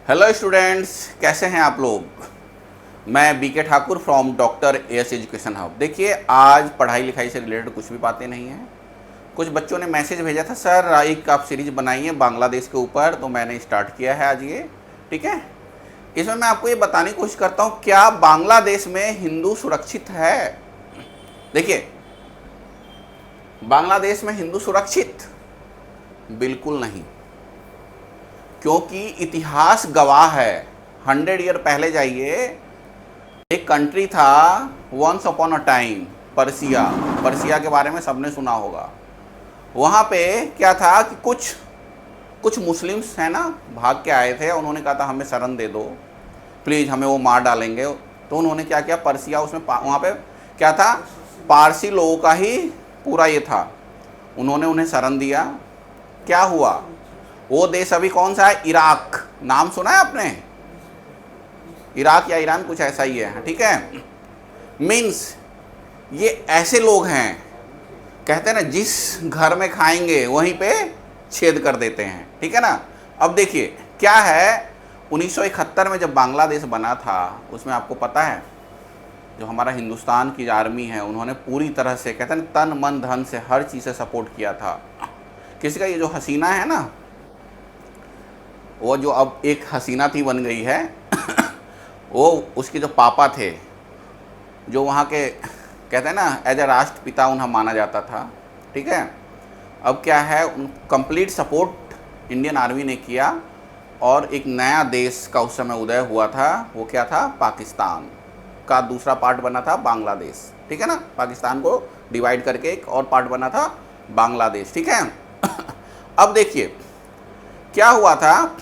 Hello students, कैसे हैं आप लोग। मैं B K Thakur from doctor S education hub. देखिए, आज पढ़ाई लिखाई से रिलेटेड कुछ भी बातें नहीं हैं। कुछ बच्चों ने मैसेज भेजा था, सर एक आप सीरीज बनाइए बांग्लादेश के ऊपर, तो मैंने स्टार्ट किया है आज ये। ठीक है, इसमें मैं आपको ये बताने की कोशिश करता हूँ, क्या बांग्लादेश में हिंदू सुरक्षित है। देखिए, बांग्लादेश में हिंदू सुरक्षित बिल्कुल नहीं, क्योंकि इतिहास गवाह है। 100 ईयर पहले जाइए, एक कंट्री था once upon a time, Persia. Persia के बारे में सबने सुना होगा। वहाँ पे क्या था कि कुछ मुस्लिम्स हैं ना, भाग के आए थे। उन्होंने कहा था हमें शरण दे दो प्लीज़, हमें वो मार डालेंगे। तो उन्होंने क्या किया, पर्सिया, उसमें वहाँ पे क्या था, पारसी लोगों का ही पूरा ये था। उन्होंने उन्हें शरण दिया। क्या हुआ, वो देश अभी कौन सा है, इराक। नाम सुना है आपने, इराक या ईरान, कुछ ऐसा ही है। ठीक है, मीन्स ये ऐसे लोग हैं, कहते हैं ना, जिस घर में खाएंगे वहीं पे छेद कर देते हैं। ठीक है ना। अब देखिए क्या है, 1971 में जब बांग्लादेश बना था, उसमें आपको पता है जो हमारा हिंदुस्तान की आर्मी है, उन्होंने पूरी तरह से, कहते हैं, तन मन धन से हर चीज़ से सपोर्ट किया था। किसी का, ये जो हसीना है ना, वो जो अब एक हसीना थी बन गई है वो उसके जो पापा थे, जो वहाँ के, कहते हैं ना, एज ए राष्ट्रपिता उन्हें माना जाता था। ठीक है, अब क्या है, कंप्लीट सपोर्ट इंडियन आर्मी ने किया, और एक नया देश का उस समय उदय हुआ था। वो क्या था, पाकिस्तान का दूसरा पार्ट बना था बांग्लादेश। ठीक है ना, पाकिस्तान को डिवाइड करके एक और पार्ट बना था बांग्लादेश। ठीक है अब देखिए क्या हुआ था,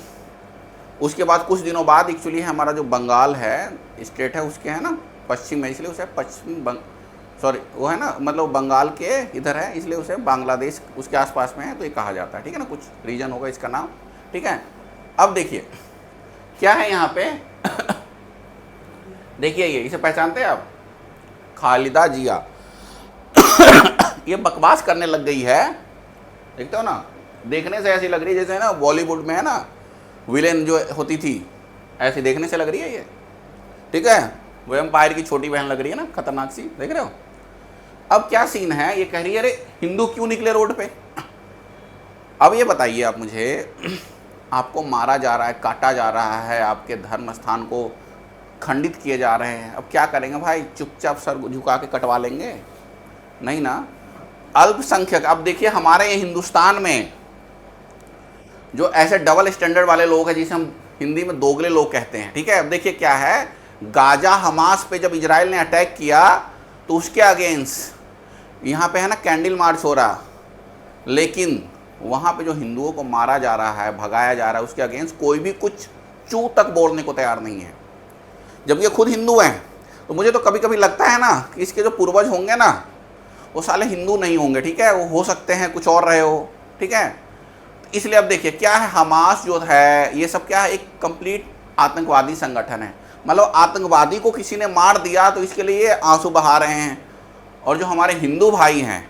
उसके बाद कुछ दिनों बाद एक्चुअली हमारा जो बंगाल है स्टेट है, उसके है ना पश्चिम में, इसलिए उसे पश्चिम सॉरी वो है ना, मतलब बंगाल के इधर है, इसलिए उसे बांग्लादेश उसके आसपास में है, तो ये कहा जाता है। ठीक है ना, कुछ रीजन होगा इसका नाम। ठीक है, अब देखिए क्या है यहाँ पे देखिए, ये इसे पहचानते हैं आप, खालिदा जिया ये बकवास करने लग गई है। देखते हो ना, देखने से ऐसी लग रही है जैसे है ना बॉलीवुड में है ना विलेन जो होती थी, ऐसी देखने से लग रही है ये। ठीक है, वो एम्पायर की छोटी बहन लग रही है ना, खतरनाक सी, देख रहे हो। अब क्या सीन है, ये कह रही है अरे हिंदू क्यों निकले रोड पे। अब ये बताइए आप मुझे, आपको मारा जा रहा है, काटा जा रहा है, आपके धर्म स्थान को खंडित किए जा रहे हैं। अब क्या करेंगे भाई, चुपचाप सर झुका के कटवा लेंगे? नहीं ना। अल्पसंख्यक, अब देखिए हमारे ये हिंदुस्तान में जो ऐसे डबल स्टैंडर्ड वाले लोग हैं, जिसे हम हिंदी में दोगले लोग कहते हैं। ठीक है, अब देखिए क्या है, गाजा हमास पे जब इजराइल ने अटैक किया, तो उसके अगेंस्ट यहाँ पे है ना कैंडल मार्च हो रहा, लेकिन वहाँ पे जो हिंदुओं को मारा जा रहा है, भगाया जा रहा है, उसके अगेंस्ट कोई भी कुछ चू तक बोलने को तैयार नहीं है, जब ये खुद हिंदू हैं। तो मुझे तो कभी कभी लगता है ना कि इसके जो पूर्वज होंगे ना, वो साले हिंदू नहीं होंगे। ठीक है, वो हो सकते हैं कुछ और रहे हो। ठीक है, इसलिए अब देखिए क्या है, हमास जो है ये सब क्या है, एक कंप्लीट आतंकवादी संगठन है। मतलब आतंकवादी को किसी ने मार दिया तो इसके लिए आंसू बहा रहे हैं, और जो हमारे हिंदू भाई हैं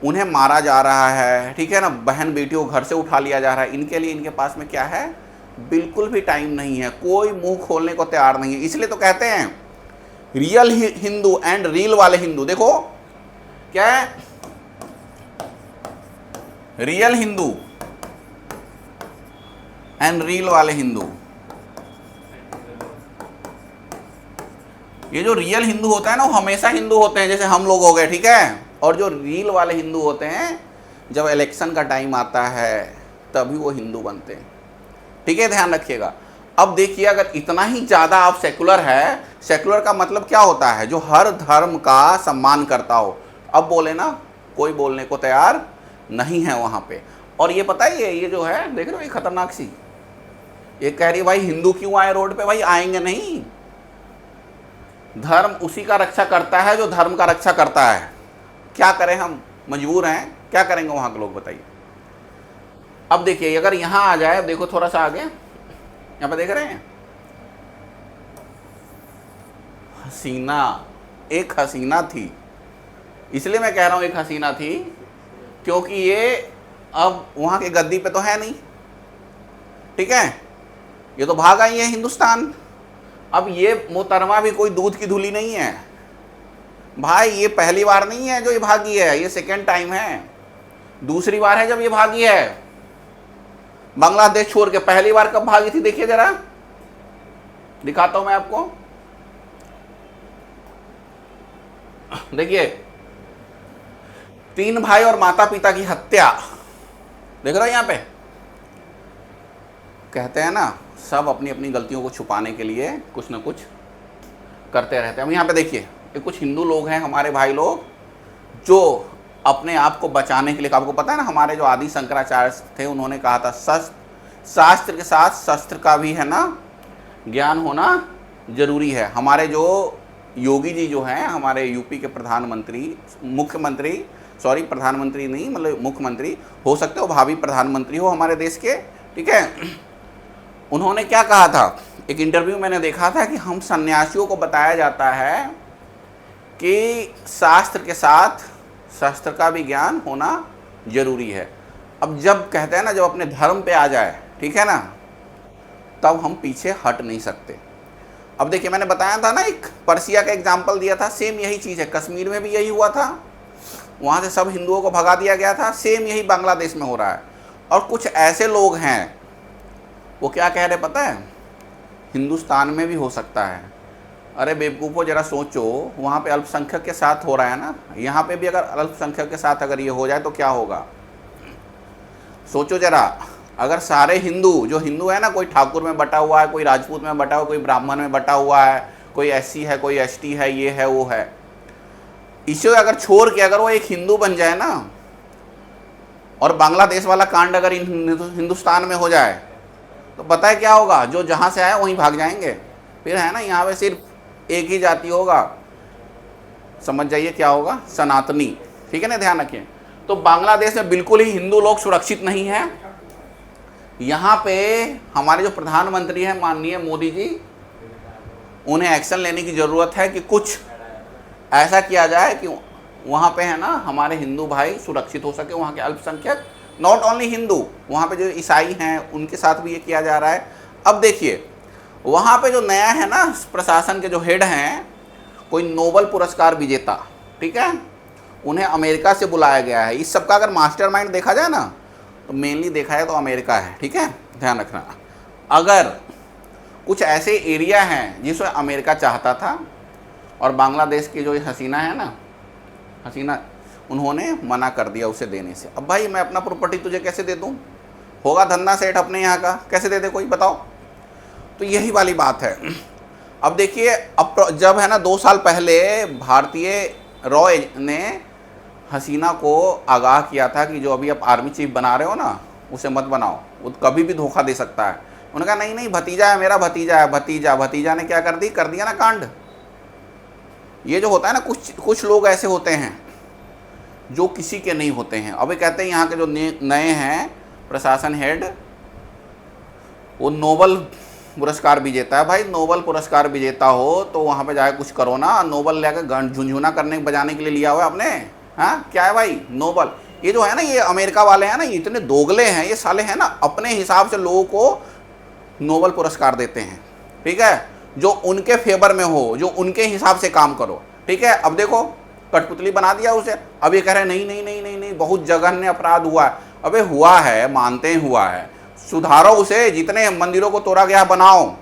उन्हें मारा जा रहा है। ठीक है ना, बहन बेटियों को घर से उठा लिया जा रहा है, इनके लिए इनके पास में क्या है, बिल्कुल भी टाइम नहीं है, कोई मुंह खोलने को तैयार नहीं है। इसलिए तो कहते हैं रियल हिंदू एंड रील वाले हिंदू। देखो क्या है, रियल हिंदू एंड रील वाले हिंदू। ये जो रियल हिंदू होता है ना, वो हमेशा हिंदू होते हैं, जैसे हम लोग हो गए। ठीक है, और जो रील वाले हिंदू होते हैं, जब इलेक्शन का टाइम आता है तभी वो हिंदू बनते हैं। ठीक है, ध्यान रखिएगा। अब देखिए, अगर इतना ही ज़्यादा आप सेकुलर है, सेकुलर का मतलब क्या होता है, जो हर धर्म का सम्मान करता हो। अब बोले ना, कोई बोलने को तैयार नहीं है वहाँ पे। और ये पता है, ये जो है, देख रहे हो, ये खतरनाक सी, ये कह रही है भाई हिंदू क्यों आए रोड पे। भाई आएंगे नहीं, धर्म उसी का रक्षा करता है जो धर्म का रक्षा करता है। क्या करें, हम मजबूर हैं, क्या करेंगे वहाँ के लोग, बताइए। अब देखिए, अगर यहाँ आ जाए, देखो थोड़ा सा आगे, यहाँ पे देख रहे हैं, हसीना, एक हसीना थी। इसलिए मैं कह रहा हूँ एक हसीना थी, क्योंकि ये अब वहाँ के गद्दी पे तो है नहीं। ठीक है, ये तो भाग आई है हिंदुस्तान। अब ये मोहतरमा भी कोई दूध की धूली नहीं है भाई, ये पहली बार नहीं है जो ये भागी है, ये सेकेंड टाइम है, दूसरी बार है जब ये भागी है बांग्लादेश छोड़ के। पहली बार कब भागी थी देखिए जरा, दिखाता हूं मैं आपको, देखिए 3 भाई और माता पिता की हत्या, देख रहे हो यहां पे। कहते हैं ना सब अपनी अपनी गलतियों को छुपाने के लिए कुछ ना कुछ करते रहते हैं। अब यहाँ पे देखिए ये कुछ हिंदू लोग हैं हमारे भाई लोग, जो अपने आप को बचाने के लिए, आपको पता है ना हमारे जो आदि शंकराचार्य थे उन्होंने कहा था शास्त्र के साथ शस्त्र का भी है ना ज्ञान होना जरूरी है। हमारे जो योगी जी जो हैं, हमारे यूपी के प्रधानमंत्री, मुख्यमंत्री, सॉरी प्रधानमंत्री नहीं मतलब मुख्यमंत्री, हो सकते हो भावी प्रधानमंत्री हो हमारे देश के, ठीक है। उन्होंने क्या कहा था, एक इंटरव्यू मैंने देखा था कि हम सन्यासियों को बताया जाता है कि शास्त्र के साथ शस्त्र का भी ज्ञान होना जरूरी है। अब जब कहते हैं ना जब अपने धर्म पे आ जाए, ठीक है ना, तब हम पीछे हट नहीं सकते। अब देखिए मैंने बताया था ना एक पर्सिया का एग्जाम्पल दिया था, सेम यही चीज़ है। कश्मीर में भी यही हुआ था, वहाँ से सब हिंदुओं को भगा दिया गया था, सेम यही बांग्लादेश में हो रहा है। और कुछ ऐसे लोग हैं वो क्या कह रहे पता है, हिंदुस्तान में भी हो सकता है। अरे बेवकूफ़ो जरा सोचो, वहाँ पे अल्पसंख्यक के साथ हो रहा है ना, यहाँ पे भी अगर अल्पसंख्यक के साथ अगर ये हो जाए तो क्या होगा। सोचो जरा, अगर सारे हिंदू जो हिंदू है ना, कोई ठाकुर में बटा हुआ है, कोई राजपूत में बटा हुआ, कोई ब्राह्मण में बटा हुआ है, कोई एससी है, कोई एसटी है, ये है वो है, इसे अगर छोड़ के अगर वो एक हिंदू बन जाए ना, और बांग्लादेश वाला कांड अगर हिंदुस्तान में हो जाए तो पता है क्या होगा, जो जहाँ से आए वहीं भाग जाएंगे। फिर है ना यहाँ पे सिर्फ एक ही जाति होगा, समझ जाइए क्या होगा, सनातनी, ठीक है ना, ध्यान रखिए। तो बांग्लादेश में बिल्कुल ही हिंदू लोग सुरक्षित नहीं है। यहाँ पे हमारे जो प्रधानमंत्री हैं माननीय मोदी जी, उन्हें एक्शन लेने की ज़रूरत है कि कुछ ऐसा किया जाए कि वहाँ पे है ना हमारे हिंदू भाई सुरक्षित हो सके, वहाँ के अल्पसंख्यक, नॉट ओनली हिंदू, वहाँ पे जो ईसाई हैं उनके साथ भी ये किया जा रहा है। अब देखिए वहाँ पे जो नया है ना प्रशासन के जो हेड हैं, कोई नोबल पुरस्कार विजेता, ठीक है, उन्हें अमेरिका से बुलाया गया है। इस सब का अगर मास्टरमाइंड देखा जाए ना तो मेनली देखा है तो अमेरिका है, ठीक है, ध्यान रखना। अगर कुछ ऐसे एरिया हैं जिसमें अमेरिका चाहता था और बांग्लादेश की जो हसीना है ना, हसीना, उन्होंने मना कर दिया उसे देने से। अब भाई मैं अपना प्रॉपर्टी तुझे कैसे दे दूँ, होगा धंधा सेठ अपने यहाँ का, कैसे दे दे कोई बताओ। तो यही वाली बात है। अब देखिए अब जब है ना 2 साल पहले भारतीय रॉय ने हसीना को आगाह किया था कि जो अभी आप आर्मी चीफ बना रहे हो ना उसे मत बनाओ, वो कभी भी धोखा दे सकता है। उन्होंने कहा नहीं नहीं भतीजा है मेरा, भतीजा है, भतीजा ने क्या कर दिया ना कांड। ये जो होता है ना कुछ लोग ऐसे होते हैं जो किसी के नहीं होते हैं। अभी कहते हैं यहाँ के जो नए हैं प्रशासन हेड, वो नोबल पुरस्कार विजेता है। भाई नोबल पुरस्कार विजेता हो तो वहाँ पे जाके कुछ करो ना, नोबल लेकर झुंझुना करने बजाने के लिए लिया हुआ है आपने, हाँ क्या है भाई नोबल। ये जो है ना ये अमेरिका वाले हैं ना, ये इतने दोगले हैं ये साले, हैं ना, अपने हिसाब से लोगों को नोबल पुरस्कार देते हैं, ठीक है, जो उनके फेवर में हो, जो उनके हिसाब से काम करो, ठीक है। अब देखो कठपुतली बना दिया उसे, अब ये कह रहे हैं नहीं नहीं नहीं नहीं नहीं बहुत जघन्य अपराध हुआ है। अबे हुआ है, मानते हैं हुआ है, सुधारो उसे। जितने मंदिरों को तोड़ा गया बनाओ,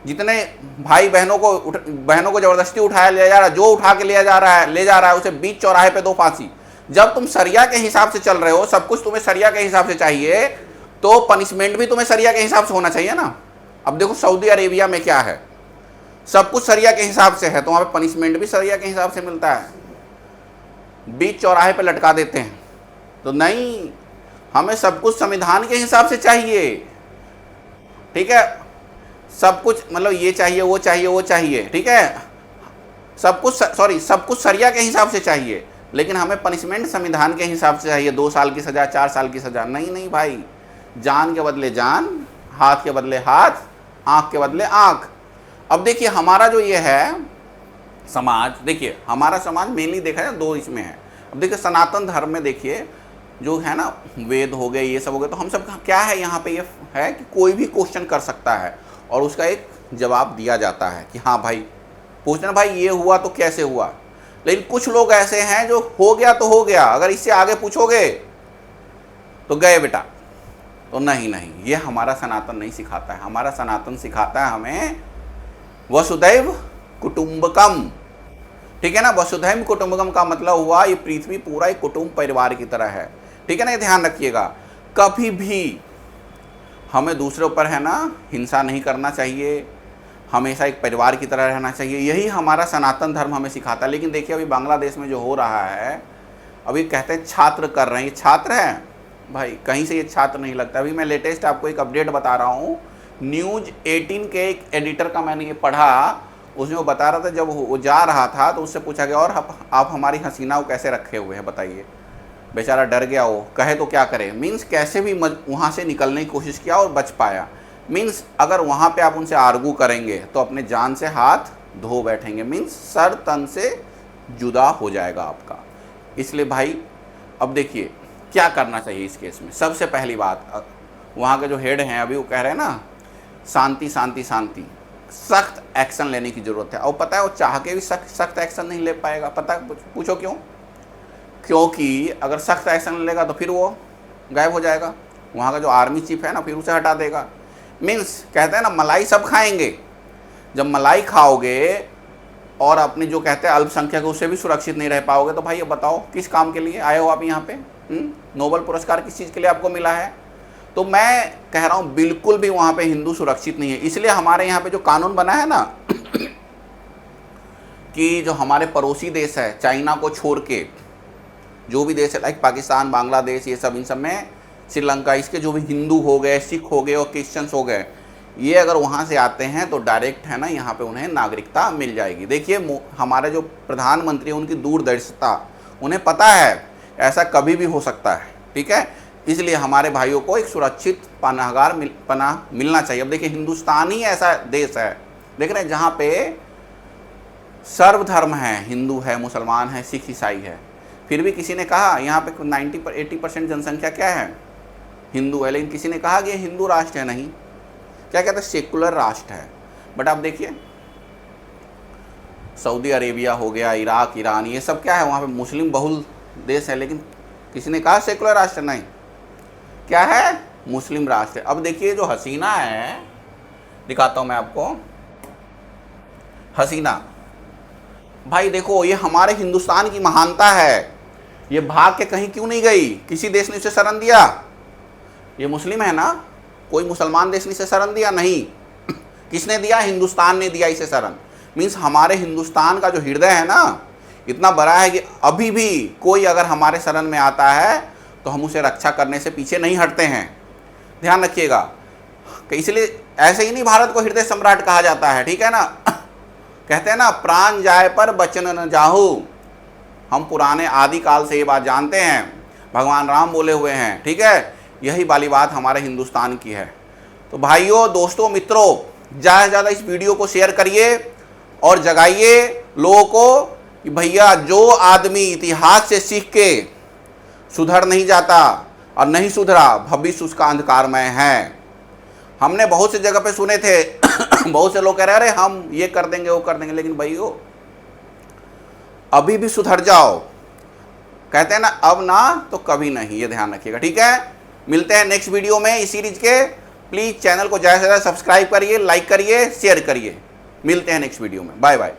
जितने भाई बहनों को जबरदस्ती उठाया ले जा रहा है, जो उठा के ले जा रहा है उसे बीच चौराहे पे दो फांसी। जब तुम सरिया के हिसाब से चल रहे हो, सब कुछ तुम्हें सरिया के हिसाब से चाहिए, तो पनिशमेंट भी तुम्हें सरिया के हिसाब से होना चाहिए ना। अब देखो सऊदी अरेबिया में क्या है, सब कुछ सरिया के हिसाब से है, तो वहाँ पे पनिशमेंट भी सरिया के हिसाब से मिलता है, बीच चौराहे पे लटका देते हैं। तो नहीं, हमें सब कुछ संविधान के हिसाब से चाहिए, ठीक है, सब कुछ मतलब ये चाहिए वो चाहिए वो चाहिए, ठीक है, सब कुछ सरिया के हिसाब से चाहिए, लेकिन हमें पनिशमेंट संविधान के हिसाब से चाहिए। 2 साल की सज़ा, 4 साल की सज़ा, नहीं नहीं भाई, जान के बदले जान, हाथ के बदले हाथ, आँख के बदले आँख। अब देखिए हमारा जो ये है समाज, देखिए हमारा समाज मेनली देखा जाए 2 इसमें है। अब देखिए सनातन धर्म में देखिए जो है ना वेद हो गए ये सब हो गए, तो हम सब क्या है यहाँ पे ये है कि कोई भी क्वेश्चन कर सकता है और उसका एक जवाब दिया जाता है कि हाँ भाई, पूछना भाई ये हुआ तो कैसे हुआ। लेकिन कुछ लोग ऐसे हैं जो हो गया तो हो गया, अगर इससे आगे पूछोगे तो गए बेटा। तो नहीं नहीं, ये हमारा सनातन नहीं सिखाता है। हमारा सनातन सिखाता है हमें वसुधैव कुटुंबकम, ठीक है ना। वसुधैव कुटुंबकम का मतलब हुआ ये पृथ्वी पूरा एक कुटुंब परिवार की तरह है, ठीक है ना। ये ध्यान रखिएगा, कभी भी हमें दूसरे ऊपर है ना हिंसा नहीं करना चाहिए, हमेशा एक परिवार की तरह रहना चाहिए। यही हमारा सनातन धर्म हमें सिखाता है। लेकिन देखिए अभी बांग्लादेश में जो हो रहा है, अभी कहते हैं छात्र कर रहे हैं, ये छात्र हैं भाई, कहीं से ये छात्र नहीं लगता। अभी मैं लेटेस्ट आपको एक अपडेट बता रहा हूँ, न्यूज़ 18 के एक एडिटर का मैंने ये पढ़ा, उसमें वो बता रहा था जब वो जा रहा था तो उससे पूछा गया और आप हमारी हसीना को कैसे रखे हुए हैं बताइए। बेचारा डर गया, वो कहे तो क्या करे, मीन्स कैसे भी वहाँ से निकलने की कोशिश किया और बच पाया। मीन्स अगर वहाँ पे आप उनसे आर्गू करेंगे तो अपने जान से हाथ धो बैठेंगे, मीन्स सर तन से जुदा हो जाएगा आपका। इसलिए भाई अब देखिए क्या करना चाहिए इस केस में। सबसे पहली बात, वहाँ के जो हेड हैं अभी वो कह रहे हैं ना शांति शांति शांति, सख्त एक्शन लेने की ज़रूरत है। और पता है वो चाह के भी सख्त एक्शन नहीं ले पाएगा। पता है, पूछो क्यों? क्योंकि अगर सख्त एक्शन लेगा तो फिर वो गायब हो जाएगा, वहाँ का जो आर्मी चीफ है ना फिर उसे हटा देगा। मीन्स कहते हैं ना मलाई सब खाएंगे, जब मलाई खाओगे और अपने जो कहते हैं अल्पसंख्यक उससे भी सुरक्षित नहीं रह पाओगे तो भाई ये बताओ किस काम के लिए आए हो आप यहाँ पे? नोबेल पुरस्कार किस चीज़ के लिए आपको मिला है? तो मैं कह रहा हूँ बिल्कुल भी वहाँ पे हिंदू सुरक्षित नहीं है। इसलिए हमारे यहाँ पे जो कानून बना है ना कि जो हमारे पड़ोसी देश है चाइना को छोड़ के जो भी देश है लाइक पाकिस्तान, बांग्लादेश, ये सब, इन सब में श्रीलंका, इसके जो भी हिंदू हो गए, सिख हो गए और क्रिश्चियंस हो गए, ये अगर वहाँ से आते हैं तो डायरेक्ट है ना यहाँ पे उन्हें नागरिकता मिल जाएगी। देखिए हमारे जो प्रधानमंत्री हैं उनकी दूरदर्शिता, उन्हें पता है ऐसा कभी भी हो सकता है, ठीक है। इसलिए हमारे भाइयों को एक सुरक्षित पनाहगार पनाह मिलना चाहिए। अब देखिए हिंदुस्तान ही ऐसा देश है, देख रहे हैं, जहाँ पे सर्वधर्म है, हिंदू है, मुसलमान है, सिख, ईसाई है। फिर भी किसी ने कहा यहाँ पे 80% जनसंख्या क्या है? हिंदू है। लेकिन किसी ने कहा कि ये हिंदू राष्ट्र है, नहीं, क्या कहते हैं, सेकुलर राष्ट्र है। बट आप देखिए सऊदी अरेबिया हो गया, इराक, ईरान, ये सब क्या है, वहाँ पे मुस्लिम बहुल देश है, लेकिन किसी ने कहा सेकुलर राष्ट्र, नहीं, क्या है, मुस्लिम राष्ट्र। अब देखिए जो हसीना है, दिखाता हूँ मैं आपको, हसीना भाई देखो, ये हमारे हिंदुस्तान की महानता है। ये भाग के कहीं क्यों नहीं गई? किसी देश ने उसे शरण दिया? ये मुस्लिम है ना, कोई मुसलमान देश ने इसे शरण दिया? नहीं। किसने दिया? हिंदुस्तान ने दिया इसे शरण। मीन्स हमारे हिंदुस्तान का जो हृदय है ना इतना बड़ा है कि अभी भी कोई अगर हमारे शरण में आता है तो हम उसे रक्षा करने से पीछे नहीं हटते हैं। ध्यान रखिएगा, इसलिए ऐसे ही नहीं भारत को हृदय सम्राट कहा जाता है, ठीक है ना। कहते हैं ना प्राण जाए पर बचन न जाहू। हम पुराने आदिकाल से ये बात जानते हैं, भगवान राम बोले हुए हैं, ठीक है। यही वाली बात हमारे हिंदुस्तान की है। तो भाइयों, दोस्तों, मित्रों, ज़्यादा से ज़्यादा इस वीडियो को शेयर करिए और जगाइए लोगों को कि भैया जो आदमी इतिहास से सीख के सुधर नहीं जाता और नहीं सुधरा, भविष्य उसका अंधकारमय है। हमने बहुत से जगह पे सुने थे बहुत से लोग कह रहे हैं हम ये कर देंगे वो कर देंगे, लेकिन भाइयों अभी भी सुधर जाओ। कहते हैं ना अब ना तो कभी नहीं, ये ध्यान रखिएगा, ठीक है। मिलते हैं नेक्स्ट वीडियो में इस सीरीज के। प्लीज़ चैनल को ज़्यादा से ज़्यादा सब्सक्राइब करिए, लाइक करिए, शेयर करिए। मिलते हैं नेक्स्ट वीडियो में। Bye bye.